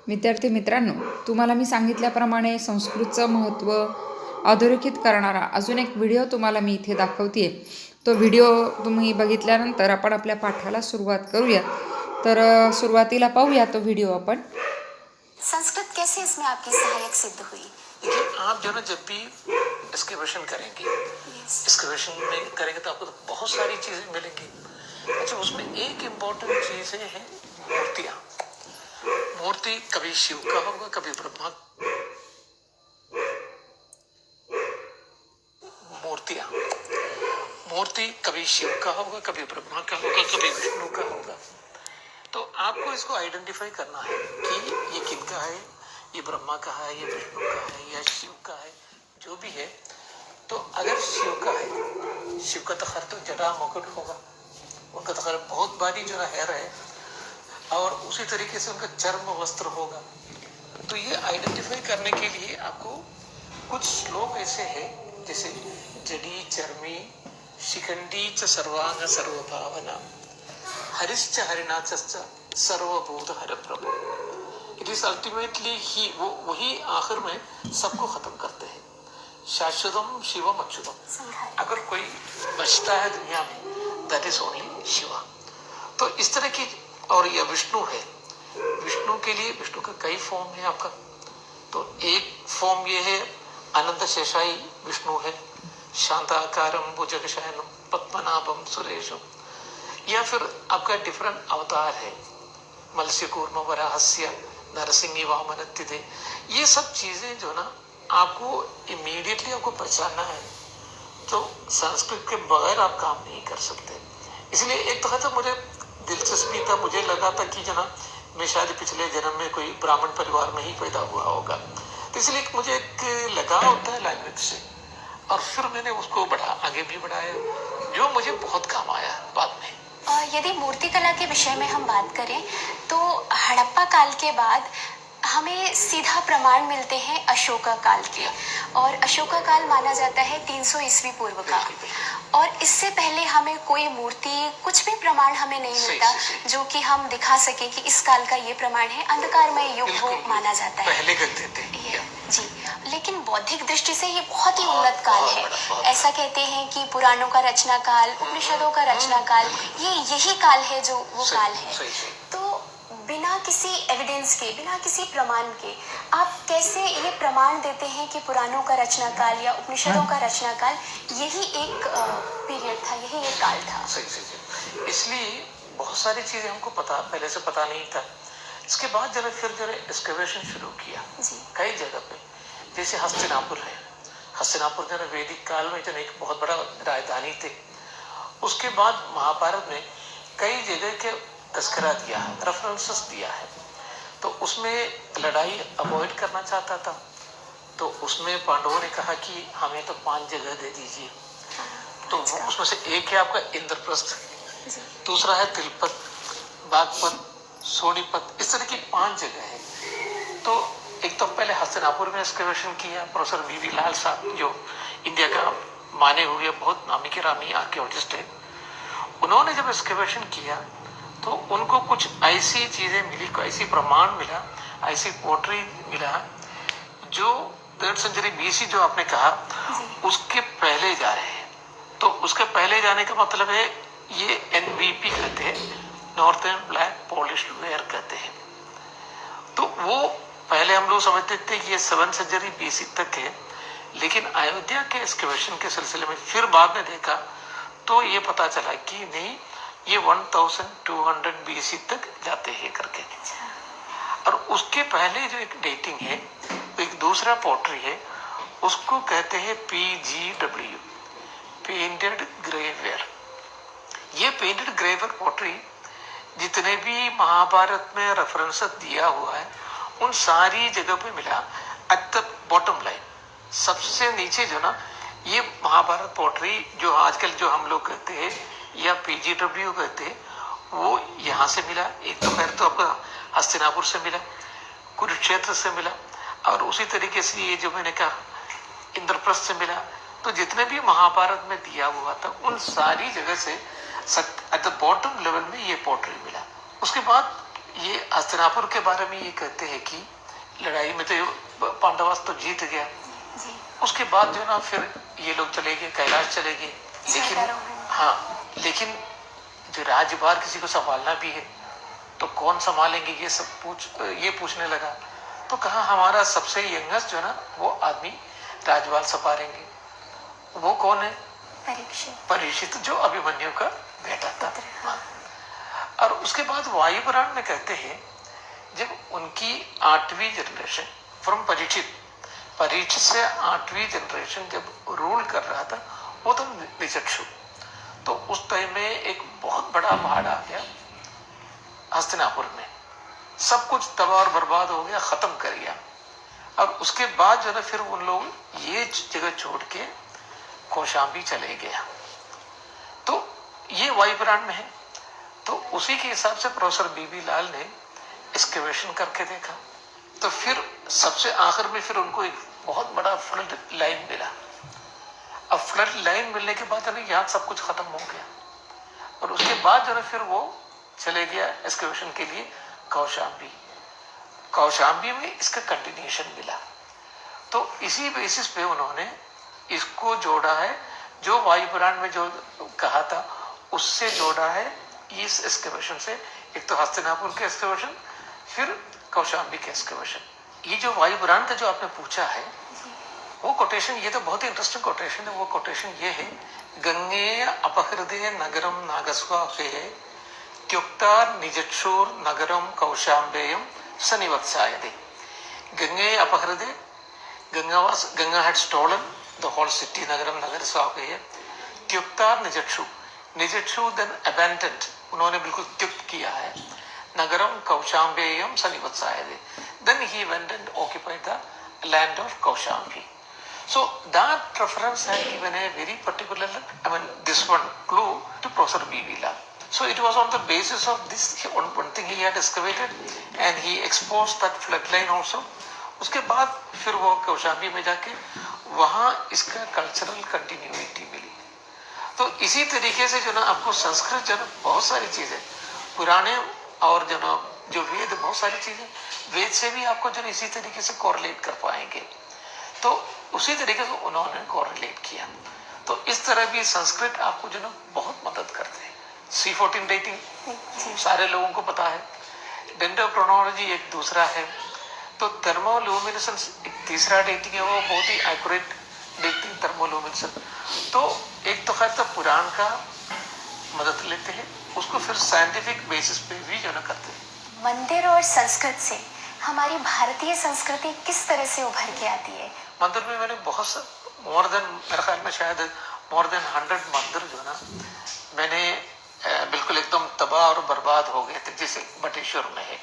विद्यार्थी मित्रांनो, तुम्हाला मी सांगितल्याप्रमाणे संस्कृतचं महत्त्व अधोरेखित करणारा अजून एक व्हिडिओ तुम्हाला मी इथे दाखवते आहे. तो व्हिडिओ तुम्ही बघितल्यानंतर आपण आपल्या पाठाला सुरुवात करूयात. तर सुरुवातीला पाहूया तो व्हिडिओ आपण. संस्कृत कैसे इसमें आपकी सहायक सिद्ध हुई? देखिए, आप जो ना जब भी एक्सकवेशन करेंगे, एक्सकवेशन में करेंगे तो आपको तो बहुत सारी चीजें मिलेंगी. अच्छा, उसमें एक इम्पोर्टेंट चीज है मूर्तियां. मूर्ति कभी शिव का होगा, कभी ब्रह्मा. मूर्ति कभी शिव का होगा, कभी ब्रह्मा का होगा, कभी विष्णु का होगा. तो आपको इसको आइडेंटिफाई करना है कि ये किनका है, ये ब्रह्मा का है, ये विष्णु का है, या शिव का है, जो भी है. तो अगर शिव का है, शिव का तो खैर तो जटा मुकुट होगा, उनका तो खैर बहुत भारी जो है हेयर है, और उसी तरीके से उनका चर्म वस्त्र होगा. तो ये आइडेंटिफाई करने के लिए आपको कुछ श्लोक ऐसे हैं, जैसे जडी चर्मी शिखंडी च सर्वांग सर्वभावना हरिश्च हरिणाच सर्वभूत हर प्रभु. इट इज अल्टीमेटली ही, वो वही आखिर में सबको खत्म करते हैं. शाश्वतम शिवम अच्युतम. अगर कोई बचता है दुनिया में, दैट इज ओनली शिवा. तो इस तरह की. और यह विष्णु है. विष्णु के लिए, विष्णु का कई फॉर्म है आपका. तो एक फॉर्म ये है अनंत शेषाई विष्णु है, शांताकारम भुजगशयनम पद्मनाभम सुरेशम. या फिर आपका डिफरेंट अवतार है, मत्स्य कूर्म वराहस्य नरसिंह वामन तिथे. ये सब चीजें जो ना आपको इमीडिएटली आपको पहचानना है. तो संस्कृत के बगैर आप काम नहीं कर सकते. इसलिए एक तरह से मुझे दिलचस्पी था, मुझे लगा था कि जना मैं शायद पिछले जन्म में कोई ब्राह्मण परिवार में ही पैदा हुआ होगा. तो इसलिए मुझे एक लगाव होता है लैंग्वेज से, और फिर मैंने उसको आगे भी बढ़ाया, जो मुझे बहुत काम आया बाद में. यदि मूर्तिकला के विषय में हम बात करें तो हड़प्पा काल के बाद हमें सीधा प्रमाण मिलते हैं अशोका काल के, और अशोका काल माना जाता है 300 ईस्वी पूर्व का. और इससे पहले हमें कोई मूर्ति, कुछ भी प्रमाण हमें नहीं मिलता जो कि हम दिखा सके कि इस काल का ये प्रमाण है. अंधकारमय युग वो माना जाता है पहले करते थे जी. लेकिन बौद्धिक दृष्टि से ये बहुत ही उन्नत काल है. ऐसा कहते हैं कि पुराणों का रचना काल, उपनिषदों का रचना काल, ये यही काल है जो वो काल है. तो बिना किसी एविडेंस के, बिना किसी प्रमाण के आप कैसे ये प्रमाण देते हैं कि पुराणों का रचना काल या उपनिषदों का रचना काल यही एक पीरियड था, यही एक काल था? सही. इसलिए बहुत सारी चीजें हमको पहले से पता नहीं था. इसके बाद जब फिर एक्सकवेशन शुरू किया कई जगह पे, जैसे हस्तिनापुर है. हस्तिनापुर जो वैदिक काल में जो एक बहुत बड़ा राजधानी थे. उसके बाद महाभारत में कई जगह के तस्करा दिया है, रेफरेंसेस दिया है. तो उसमें लड़ाई अवॉइड करना चाहता था, तो उसमें पांडवों ने कहा कि हमें तो 5 जगह दे दीजिए. तो उसमें से एक है आपका इंद्रप्रस्थ, दूसरा है तिलपत, बागपत, सोनीपत. इस तरह की 5 जगह है. तो एक तो पहले हस्तिनापुर में एक्सकवेशन किया प्रोफेसर वी लाल साहब, जो इंडिया का माने हुए बहुत नामी के रामी आर्कियोलॉजिस्ट है. उन्होंने जब एक्सकवेशन किया तो उनको कुछ ऐसी चीजें मिली, ऐसी प्रमाण मिला, ऐसी पोट्री मिला जो 3rd सेंचुरी बीसी जो आपने कहा उसके पहले जा रहे हैं. तो उसके पहले जाने का मतलब है ये NBP कहते हैं, नॉर्थर्न ब्लैक पॉलिश्ड वेयर कहते हैं. तो वो पहले हम लोग समझते थे ये 7th सेंचुरी बीसी तक है, लेकिन अयोध्या के एक्सकवेशन के सिलसिले में फिर बाद में देखा तो ये पता चला कि नहीं, ये 1200 BC तक जाते हैं करके. और उसके पहले जो एक डेटिंग है, एक दूसरा पोट्री है, उसको कहते हैं PGW, पेंटेड ग्रेवेयर. ये पेंटेड ग्रेवेयर पोट्री जितने भी महाभारत में रेफरेंस दिया हुआ है उन सारी जगह पे मिला. एट द बॉटम लाइन सबसे नीचे जो ना, ये महाभारत पोट्री जो आजकल जो हम लोग कहते हैं या PGW कहते हैं, वो यहाँ से मिला. एक तो खैर तो आपका हस्तिनापुर से मिला, कुरुक्षेत्र से मिला, और उसी तरीके से ये जो मैंने कहा इंद्रप्रस्थ से मिला. तो जितने भी महाभारत में दिया हुआ था उन सारी जगह से एट द बॉटम लेवल में ये पोट्री मिला. उसके बाद ये हस्तिनापुर के बारे में ये कहते हैं कि लड़ाई में तो पांडवास तो जीत गया, उसके बाद जो ना फिर ये लोग चले गए, कैलाश चले गए, लेकिन हाँ, लेकिन जो राज्यभार किसी को संभालना भी है तो कौन संभालेंगे, ये सब ये पूछने लगा। तो कहा हमारा सबसे यंगेस्ट जो ना वो आदमी राजभार संभालेंगे। वो कौन है? परीक्षित, जो अभिमन्यु का बेटा था। और उसके बाद वायुपुराण में कहते हैं जब उनकी 8वीं जनरेशन फ्रॉम परीक्षित से 8वीं जनरेशन जब रूल कर रहा था वो तो निजक्षु, तो उस टाइम में एक बहुत बड़ा बाढ़ आ गया हस्तिनापुर में, सब कुछ तबाह और बर्बाद हो गया, खत्म कर दिया। और उसके बाद जो है फिर उन लोग ये जगह छोड़ के कौशाम्बी चले गया। तो ये वायुपुराण में है। तो उसी के हिसाब से प्रोफेसर बीबी लाल ने एक्सकेवेशन करके देखा, तो फिर सबसे आखिर में फिर उनको एक बहुत बड़ा फ्लड लाइन मिला। अब फ्लड लाइन मिलने के बाद यहाँ सब कुछ खत्म हो गया, और उसके बाद जो है फिर वो चले गया एक्सकेवेशन के लिए कौशाम्बी में इसका कंटिन्यूएशन मिला। तो इसी बेसिस पे उन्होंने इसको जोड़ा है, जो वायुपुराण में जो कहा था उससे जोड़ा है इस एक्सकेवेशन से। एक तो हस्तिनापुर के एक्सकेवेशन, फिर कौशाम्बी के एक्सकेवेशन। ये जो वायुपुराण का जो आपने पूछा है वो कोटेशन, ये तो बहुत ही इंटरेस्टिंग कोटेशन है। वो कोटेशन ये है, गंगे अपहृदे नगरम नागस्वाके त्युक्ता निजक्षुर नगरम कौशाम्बेयम सनिवत्सायते। Gange अपहृदे, Ganga had stolen the whole city, Nagaram Nagaraswakeya. त्युक्ता निजक्षु then abandoned, उन्होंने बिल्कुल त्युक्त किया है। नगरम कौशाम्बेयम सनिवत्सायते, then he went and occupied the land of Kaushambi. So that reference had given a very particular, this one clue to Professor B.B. Lal. So it was on the basis of this one thing he had excavated, and he exposed that floodline also. उसके बाद फिर वो कौशाम्बी में जाके वहाँ इसका cultural continuity मिली। तो इसी तरीके से जो ना आपको संस्कृत जो ना बहुत सारी चीजें पुराने और जो वेद, बहुत सारी चीजें वेद से भी आपको जो इसी तरीके से कोरिलेट कर पाएंगे। तो उसी तरीके से उन्होंने कोरिलेट किया। तो इस तरह भी संस्कृत आपको जो ना बहुत मदद करते हैं। C14 डेटिंग सारे लोगों को पता है, डेंड्रोक्रोनोलॉजी एक दूसरा है, तो थर्मोल्यूमिनेसेंस एक तीसरा डेटिंग है, वो बहुत ही एक्यूरेट डेटिंग थर्मोल्यूमिनेसेंस। तो एक तो खैर तो पुराण का मदद लेते हैं, उसको फिर साइंटिफिक बेसिस पे भी जो ना करते हैं। मंदिर और संस्कृत से हमारी भारतीय संस्कृति किस तरह से उभर के आती है? मंदिर में मैंने बहुत मेरे ख्याल में शायद more than 100 मंदिर जो ना मैंने बिल्कुल एकदम तबाह और बर्बाद हो गए थे, जैसे बटेश्वर में है,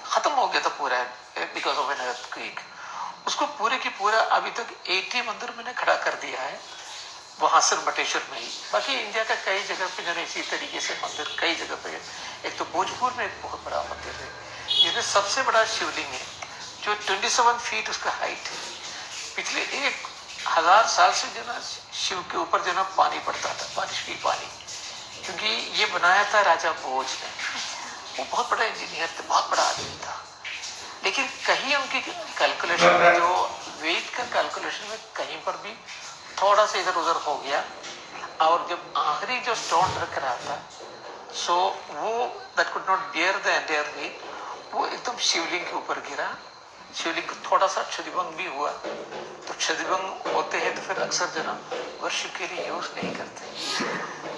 खत्म हो गया था पूरा बिकॉज ऑफ एन अर्थक्वेक। उसको पूरे की पूरा अभी तक 80 मंदिर मैंने खड़ा कर दिया है वहाँ सिर्फ बटेश्वर में ही। बाकी इंडिया का कई जगह पे जो इसी तरीके से मंदिर कई जगह पे, एक तो भोजपुर में एक बहुत बड़ा मंदिर है जिसमें सबसे बड़ा शिवलिंग है जो 27 फीट उसका हाइट है। पिछले 1000 साल से जो ना शिव के ऊपर जो ना पानी पड़ता था, बारिश की पानी, क्योंकि ये बनाया था राजा भोज ने। वो बहुत बड़ा इंजीनियर थे, बहुत बड़ा आदमी था, लेकिन कहीं उनकी कैलकुलेशन में, जो वेट का कैलकुलेशन में कहीं पर भी थोड़ा सा इधर उधर हो गया, और जब आखिरी जो स्टोन रख रहा था, सो वो that could not bear the entire weight, वो एकदम शिवलिंग के ऊपर गिरा। शिवलिंग को थोड़ा सा क्षतिभंग भी हुआ। तो क्षतिभंग होते हैं तो फिर अक्सर जो ना वर्शिप के लिए यूज नहीं करते,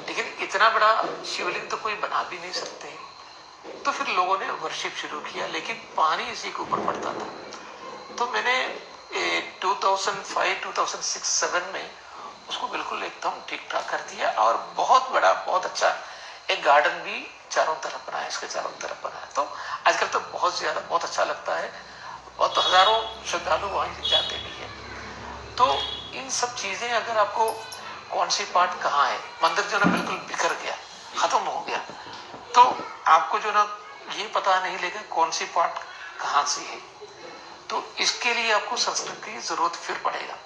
लेकिन इतना बड़ा शिवलिंग तो कोई बना भी नहीं सकते। तो फिर लोगों ने वर्शिप शुरू किया, लेकिन पानी इसी के ऊपर पड़ता था। तो मैंने 2005, 2006, 2007 में उसको बिल्कुल एकदम ठीक ठाक कर दिया, और बहुत बड़ा, बहुत अच्छा एक गार्डन भी चारों तरफ बनाया, इसके चारों तरफ बनाया। तो आजकल तो बहुत ज्यादा, बहुत अच्छा लगता है, और तो हजारों श्रद्धालु वहाँ जाते भी है। तो इन सब चीजें, अगर आपको कौन सी पार्ट कहाँ है, मंदिर जो ना बिल्कुल बिखर गया, खत्म हो गया, तो आपको जो ना ये पता नहीं लगेगा कौन सी पार्ट कहाँ से है। तो इसके लिए आपको संस्कृत की जरूरत फिर पड़ेगा,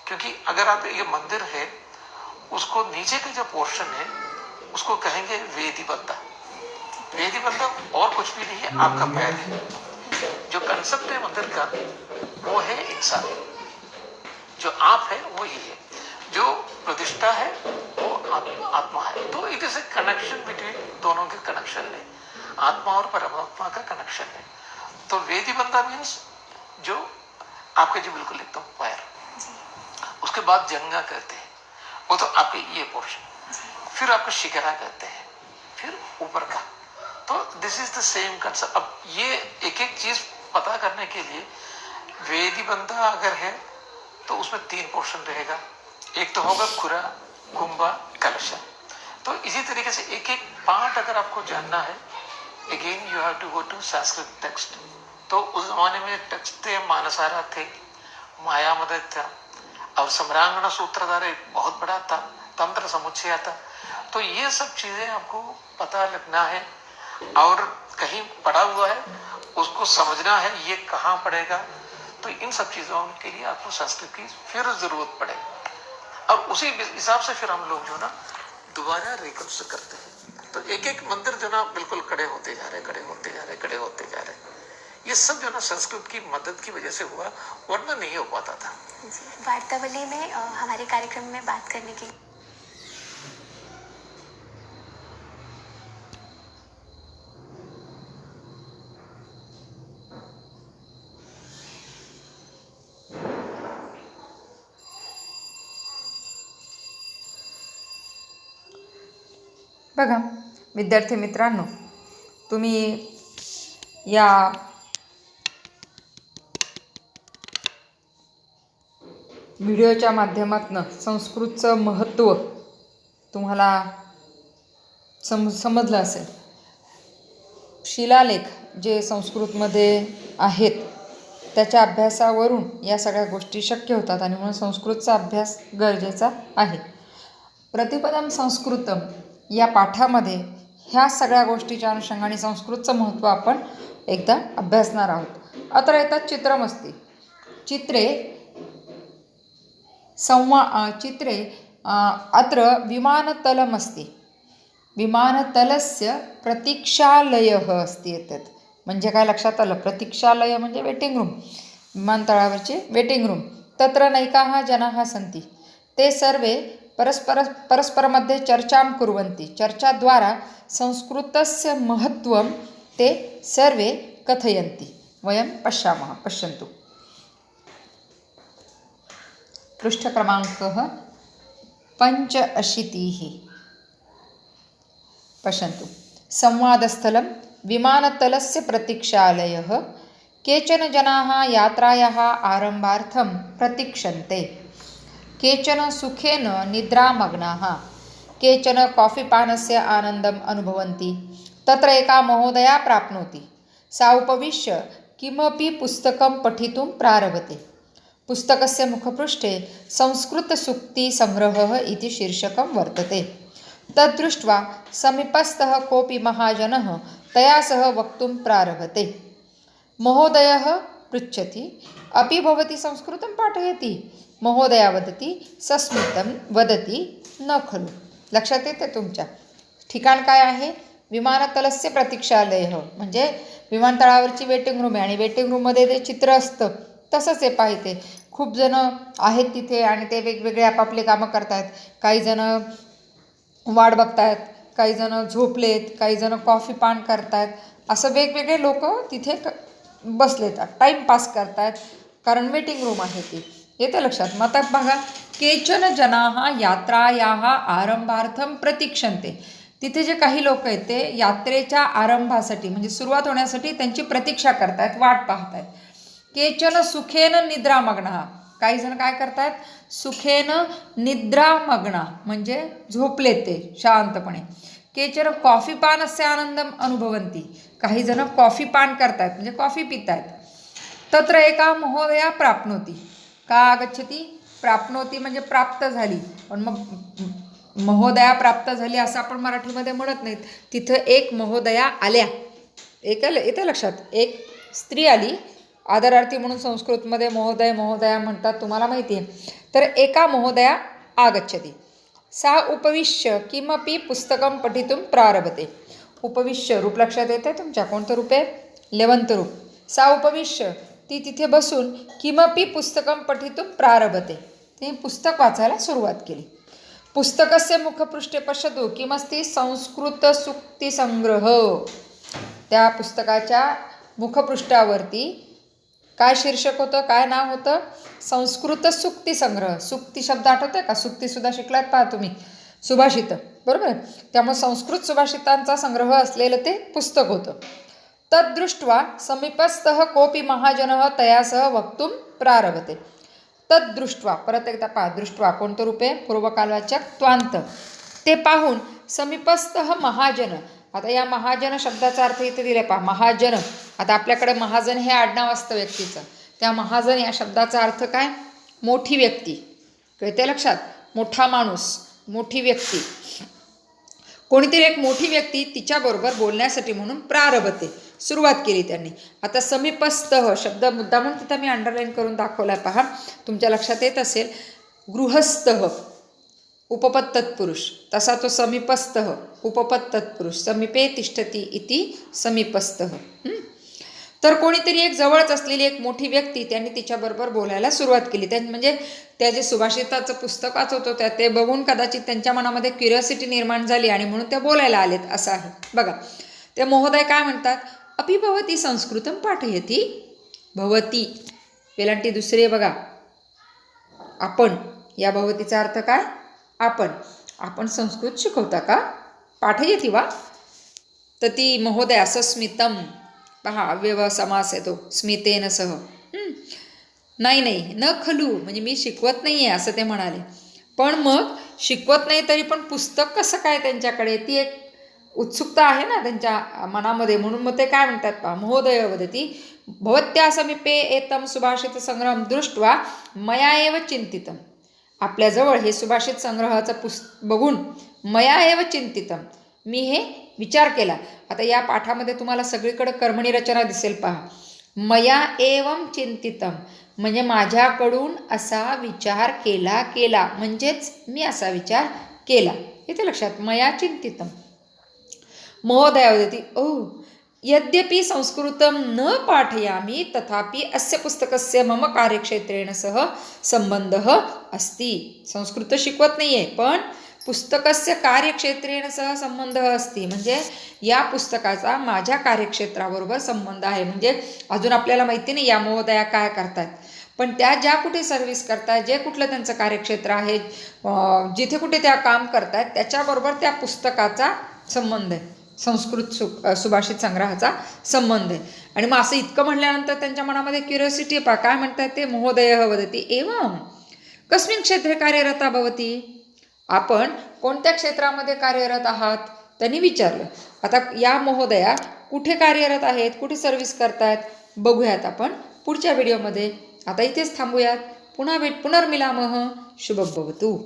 क्योंकि अगर आप ये मंदिर है, उसको नीचे का जो पोर्शन है उसको कहेंगे वेदिबद्धा, वेदी बंधन और कुछ भी नहीं है, आपका पैर है। जो कंसेप्ट है मंदिर का वो है इंसान, जो आप है वो ये है, जो प्रतिष्ठा है वो आत्मा है। तो it is a connection between, दोनों के कनेक्शन है, आत्मा और परमात्मा का कनेक्शन है। तो वेदी बंधा मीन्स जो आपके जो बिल्कुल एकदम पैर, उसके बाद जंगा कहते हैं, वो तो आपके ये पोर्शन, फिर आपका शिखरा कहते हैं, फिर ऊपर का। तो this is the same concept. अब ये एक एक चीज पता करने के लिए वेदी बंधा अगर है तो उसमें 3 पोर्शन रहेगा, एक तो होगा खुरा, कुंभा, कलश। तो इसी तरीके से एक एक पार्ट अगर आपको जानना है, again you have to go to Sanskrit text. तो उस जमाने में टेक्स्ट थे, मानसारा थे, माया मदद था, और सम्रांगण सूत्रधार एक बहुत बड़ा था, तंत्र समुच्चय था। तो ये सब चीजें आपको पता लगना है, और कहीं पढ़ा हुआ है उसको समझना है ये कहाँ पड़ेगा। तो इन सब चीजों के लिए आपको संस्कृत की फिर जरूरत पड़ेगी, और उसी हिसाब से फिर हम लोग जो ना दोबारा रिकंस्ट्रक्ट करते हैं। तो एक एक मंदिर जो ना बिल्कुल खड़े होते जा रहे, खड़े होते जा रहे, खड़े होते जा रहे। ये सब जो ना संस्कृत की मदद की वजह से हुआ, वरना नहीं हो पाता था। वार्तावली में हमारे कार्यक्रम में बात करने की बघा विद्यार्थी मित्रांनो, तुम्ही या व्हिडिओच्या माध्यमातून संस्कृतचं महत्त्व तुम्हाला समजलं असेल. शिलालेख जे संस्कृतमध्ये आहेत त्याच्या अभ्यासावरून या सगळ्या गोष्टी शक्य होतात, आणि म्हणून संस्कृतचा अभ्यास गरजेचा आहे. प्रतिपदम संस्कृतम या पाठामध्ये ह्या सगळ्या गोष्टीच्या अनुषंगाने संस्कृतचं महत्त्व आपण एकदा अभ्यासणार आहोत. अत्र येतात चित्रमस्ती. चित्रे अत्र विमानतलमस्ति. विमानतलस्य प्रतीक्षालयः अस्ति. एतत् म्हणजे काय लक्षात आलं? प्रतीक्षालय म्हणजे वेटिंग रूम, विमानतळावरचे वेटिंग रूम. तत्र नैकाः जनाः सन्ति. ते सर्वे परस्परमध्ये चर्चां कुर्वन्ति. चर्चाद्वारा संस्कृतस्य महत्त्वं ते सर्वे कथयन्ति. वयं पश्यन्तु. पृष्ठक्रमाङ्कः 85. पश्यन्तु. संवादस्थलं विमानतलस्य प्रतीक्षालयः. केचन जनाः यात्रायाः आरम्भार्थं प्रतीक्षन्ते. केचन सुखेन निद्रामग्नाः. केचन कॉफीपानस्य आनन्दम् अनुभवन्ति. तत्र एका महोदया प्राप्नोति. सा उपविश्य किमपि पुस्तकं पठितुं प्रारभते. पुस्तकस्य मुखपृष्ठे संस्कृतसूक्तिसङ्ग्रहः इति शीर्षकं वर्तते. तद्दृष्ट्वा समीपस्थः कोऽपि महाजनः तया सह वक्तुं प्रारभते. महोदयः पृच्छति, अपि भवती संस्कृतं पाठयति? महोदया वदति, सस्मितं वदति, न खलु. लक्षात येते तुमच्या? ठिकाण काय आहे? विमानतलस्य प्रतीक्षालय, म्हणजे विमानतळावरची वेटिंग रूम आहे, आणि वेटिंग रूममध्ये ते चित्र असतं तसंच हे पाहिजे. खूप जण आहेत तिथे आणि ते वेगवेगळे आपापले कामं करतायत. काही जण वाट बघतायत, काही जण झोपलेत, काही जण कॉफी पान करतायत. असं वेगवेगळे लोक तिथे बसलेत, टाईमपास करतायत, कारण वेटिंग रूम आहे ती. येतं लक्षात? मग आता बघा, केचन जनाः यात्रायाः आरंभार्थं प्रतीक्षन्ते. तिथे जे काही लोक आहेत ते यात्रेच्या आरंभासाठी म्हणजे सुरुवात होण्यासाठी त्यांची प्रतीक्षा करतायत, वाट पाहतायत. केचन सुखेन निद्रामग्नः. काही जण काय करतायत? सुखेन निद्रामग्ना म्हणजे झोपले ते शांतपणे. केचन कॉफी पानस्य आनंदम अनुभवन्ति. काही जण कॉफी पान करतायत म्हणजे कॉफी पितायत. तत्र एका महोदया प्राप्नोति. का आगच्छति? प्राप्नोति म्हणजे प्राप्त झाली, पण मग महोदया प्राप्त झाली असं आपण मराठीमध्ये म्हणत नाहीत. तिथं एक महोदया आल्या. येतं लक्षात? एक स्त्री आली, आदरार्थी म्हणून संस्कृतमध्ये महोदया म्हणतात, तुम्हाला माहिती आहे. तर एका महोदया आगच्छति. सा उपविश्य किमपि पुस्तकं पठितुं प्रारभते. उपविश्य रूप लक्षात येते तुमच्या, कोणतं रूप आहे? लेवंत रूप. सा उपविश्य, ती तिथे बसून किमपि पुस्तकं पठितुं प्रारभते, ती पुस्तक वाचायला सुरुवात केली. पुस्तकस्य मुखपृष्ठे पश्यतु किमस्ति संस्कृतसूक्तिसंग्रह. त्या पुस्तकाच्या मुखपृष्ठावरती काय शीर्षक होतं, काय नाव होतं? संस्कृत सूक्तिसंग्रह. सूक्ती शब्द आठवतोय का? सूक्तीसुद्धा शिकलात पहा तुम्ही, सुभाषित, बरोबर. त्यामुळे संस्कृत सुभाषितांचा संग्रह असलेलं ते पुस्तक होतं. तद्दृष्ट्वा समीपस्थः कोपी महाजनः तया सह वक्तुं प्रारभते. तद्दृष्ट्वा, परत एकदा पहा, दृष्ट्वा कोणतं रूप आहे? पूर्वकालवाचक त्वांत. ते पाहून समीपस्थः महाजन. आता या महाजन शब्दाचा अर्थ इथे दिला पहा, महाजन. आता आपल्याकडे महाजन हे आडनाव असतं व्यक्तीचं, त्या महाजन या शब्दाचा अर्थ काय? मोठी व्यक्ती. कळते लक्षात? मोठा माणूस, मोठी व्यक्ती. कोणीतरी एक मोठी व्यक्ती तिच्याबरोबर बोलण्यासाठी म्हणून प्रारभते, सुरुवात केली त्यांनी. आता समीपस्थ शब्द मुद्दा म्हणून तिथं मी अंडरलाईन करून दाखवला पहा, तुमच्या लक्षात येत असेल. गृहस्थ उपपद तत्पुरुष, तसा तो समीपस्थ उपपद तत्पुरुष. समीपे तिष्ठती इति समीपस्थ. तर कोणीतरी एक जवळच असलेली एक मोठी व्यक्ती त्यांनी तिच्याबरोबर बोलायला सुरुवात केली. म्हणजे त्या जे सुभाषिताचं पुस्तक वाचवतो त्या ते बघून कदाचित त्यांच्या मनामध्ये क्युरिओसिटी निर्माण झाली आणि म्हणून त्या बोलायला आलेत, असं आहे बघा. ते महोदय काय म्हणतात? अपि भवती संस्कृतं पाठयति. भवती वेलांटी दुसरी आहे बघा, आपण. या भवतीचा अर्थ काय? आपण. आपण संस्कृत शिकवता का? पाठयति वा. तर ती महोदय असं स्मितम, पहा अव्यव समास आहे तो, स्मितेन सह. नाही नाही, न खलू, म्हणजे मी शिकवत नाही आहे असं ते म्हणाले. पण मग शिकवत नाही तरी पण पुस्तक कसं काय त्यांच्याकडे, ती एक उत्सुकता आहे ना त्यांच्या मनामध्ये. म्हणून मग ते काय म्हणतात पहा, महोदय वदती भवत्या समीपे एतम सुभाषित संग्रहं दृष्ट्वा मया एव चिंतितम. आपल्याजवळ हे सुभाषित संग्रहाचं बघून मया एव चिंतितम, मी हे विचार केला. आता या पाठामध्ये तुम्हाला सगळीकडे कर्मणी रचना दिसेल पहा. मया एवं चिंतितम म्हणजे माझ्याकडून असा विचार केला म्हणजेच मी असा विचार केला. इथे लक्षात, मया चिंतितम. महोदया वदति यद्यपि संस्कृतं न पाठयामि तथापि अस्य पुस्तकस्य मम कार्यक्षेत्रेण सह संबंधः अस्ति. संस्कृत शिकवत नाही आहे पण पुस्तकस्य कार्यक्षेत्रेण सह संबंध असती, म्हणजे या पुस्तकाचा माझ्या कार्यक्षेत्राबरोबर संबंध आहे. म्हणजे अजून आपल्याला माहिती नाही या महोदया काय करतात, पण त्या ज्या कुठे सर्व्हिस करतात, जे कुठलं त्यांचं कार्यक्षेत्र आहे, जिथे कुठे त्या काम करतात त्याच्याबरोबर त्या पुस्तकाचा संबंध आहे, संस्कृत सुभाषित संग्रहाचा संबंध आहे. आणि मग असं इतकं म्हणल्यानंतर त्यांच्या मनामध्ये क्युरिओसिटी पहा, काय म्हणतात ते? महोदय वदति एवं कस्मिन् क्षेत्रे कार्यरता भवती. आपण कोणत्या क्षेत्रामध्ये कार्यरत आहात त्यांनी विचारलं. आता या महोदया कुठे कार्यरत आहेत, कुठे सर्व्हिस करतायत बघूयात आपण पुढच्या व्हिडिओमध्ये. आता इथेच थांबूयात. पुन्हा पुनर्मिलामः. शुभं भवतु.